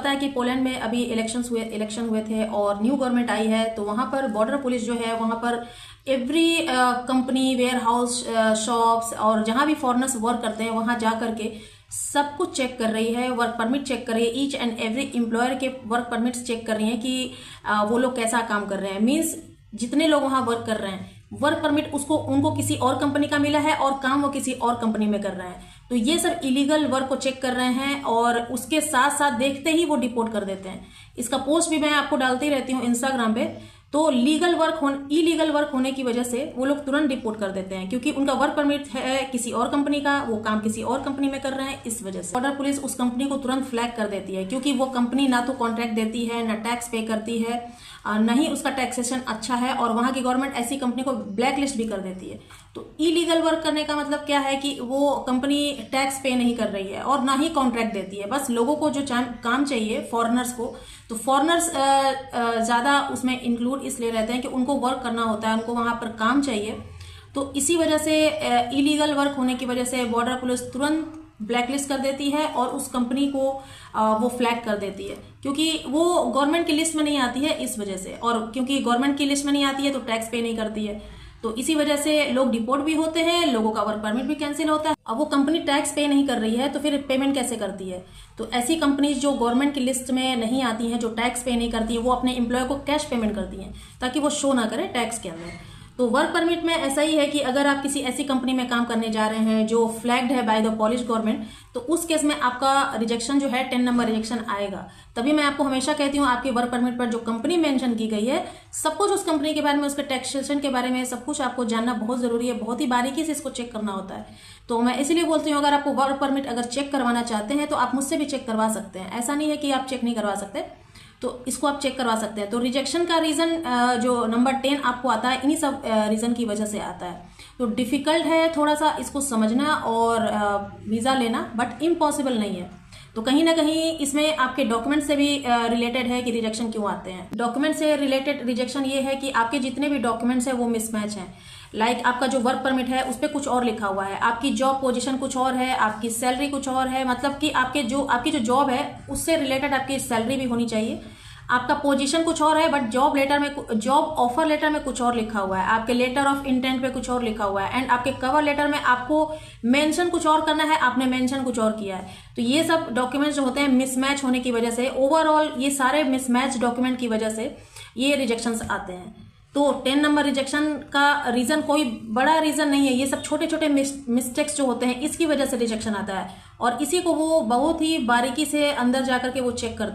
पता है कि पोलैंड में अभी इलेक्शन हुए थे और न्यू गवर्नमेंट आई है, तो वहां पर बॉर्डर पुलिस जो है वहां पर every company, warehouse, shops और जहां भी फॉरेनर्स वर्क करते हैं वहां जा करके सब कुछ चेक कर रही है, वर्क परमिट चेक कर रही है, ईच एंड एवरी एम्प्लॉयर के वर्क परमिट्स चेक कर रही है कि वो लोग कैसा काम कर रहे हैं। मीन्स जितने लोग वहां वर्क कर रहे हैं, वर्क परमिट उनको किसी और कंपनी का मिला है और काम वो किसी और कंपनी में कर रहे हैं, तो ये सब इलीगल वर्क को चेक कर रहे हैं और उसके साथ साथ देखते ही वो डिपोर्ट कर देते हैं। इसका पोस्ट भी मैं आपको डालती रहती हूँ इंस्टाग्राम पे। तो इलीगल वर्क होने की वजह से वो लोग तुरंत डिपोर्ट कर देते हैं, क्योंकि उनका वर्क परमिट है किसी और कंपनी का, वो काम किसी और कंपनी में कर रहे हैं। इस वजह से बॉर्डर पुलिस उस कंपनी को तुरंत फ्लैग कर देती है, क्योंकि वो कंपनी ना तो कॉन्ट्रैक्ट देती है, ना टैक्स पे करती है, न ही उसका टैक्सेशन अच्छा है, और वहां की गवर्नमेंट ऐसी कंपनी को ब्लैक लिस्ट भी कर देती है। तो इलीगल वर्क करने का मतलब क्या है कि वो कंपनी टैक्स पे नहीं कर रही है और ना ही कॉन्ट्रैक्ट देती है। बस लोगों को जो काम चाहिए फॉरेनर्स को, तो फॉरेनर्स ज्यादा उसमें इंक्लूड इसलिए रहते हैं कि उनको वर्क करना होता है, उनको वहां पर काम चाहिए। तो इसी वजह से इलीगल वर्क होने की वजह से बॉर्डर पुलिस तुरंत ब्लैकलिस्ट कर देती है और उस कंपनी को वो फ्लैग कर देती है, क्योंकि वो गवर्नमेंट की लिस्ट में नहीं आती है इस वजह से। और क्योंकि गवर्नमेंट की लिस्ट में नहीं आती है तो टैक्स पे नहीं करती है, तो इसी वजह से लोग डिपोर्ट भी होते हैं, लोगों का वर्क परमिट भी कैंसिल होता है। अब वो कंपनी टैक्स पे नहीं कर रही है तो फिर पेमेंट कैसे करती है? तो ऐसी कंपनीज जो गवर्नमेंट की लिस्ट में नहीं आती हैं, जो टैक्स पे नहीं करती है, वो अपने एम्प्लॉय को कैश पेमेंट करती हैं ताकि वो शो ना करे टैक्स के अंदर। तो वर्क परमिट में ऐसा ही है कि अगर आप किसी ऐसी कंपनी में काम करने जा रहे हैं जो फ्लैग्ड है बाय द पॉलिश गवर्नमेंट, तो उस केस में आपका रिजेक्शन जो है 10 नंबर रिजेक्शन आएगा। तभी मैं आपको हमेशा कहती हूँ आपके वर्क परमिट पर जो कंपनी मेंशन की गई है, सब कुछ उस कंपनी के बारे में, उसके टैक्सेशन के बारे में सब कुछ आपको जानना बहुत जरूरी है। बहुत ही बारीकी से इसको चेक करना होता है। तो मैं इसलिए बोलती हूँ अगर आपको वर्क परमिट अगर चेक करवाना चाहते हैं तो आप मुझसे भी चेक करवा सकते हैं। ऐसा नहीं है कि आप चेक नहीं करवा सकते, तो इसको आप चेक करवा सकते हैं। तो रिजेक्शन का रीजन जो नंबर 10 आपको आता है, इन्हीं सब रीजन की वजह से आता है। तो डिफिकल्ट है थोड़ा सा इसको समझना और वीजा लेना, बट इम्पॉसिबल नहीं है। तो कहीं ना कहीं इसमें आपके डॉक्यूमेंट से भी रिलेटेड है कि रिजेक्शन क्यों आते हैं। डॉक्यूमेंट से रिलेटेड रिजेक्शन ये है कि आपके जितने भी डॉक्यूमेंट्स हैं वो मिसमैच हैं। लाइक आपका जो वर्क परमिट है उस पर कुछ और लिखा हुआ है, आपकी जॉब पोजीशन कुछ और है, आपकी सैलरी कुछ और है। मतलब कि आपकी जो जॉब है उससे रिलेटेड आपकी सैलरी भी होनी चाहिए। आपका पोजीशन कुछ और है, बट जॉब ऑफर लेटर में कुछ और लिखा हुआ है, आपके लेटर ऑफ इंटेंट पे कुछ और लिखा हुआ है, एंड आपके कवर लेटर में आपको मेंशन कुछ और करना है, आपने मेंशन कुछ और किया है। तो ये सब डॉक्यूमेंट्स जो होते हैं मिसमैच होने की वजह से, ओवरऑल ये सारे मिसमैच डॉक्यूमेंट की वजह से ये रिजेक्शंस आते हैं। तो 10 नंबर रिजेक्शन का रीजन कोई बड़ा रीजन नहीं है, ये सब छोटे छोटे मिस्टेक्स जो होते हैं इसकी वजह से रिजेक्शन आता है, और इसी को वो बहुत ही बारीकी से अंदर जाकर के वो चेक करते हैं।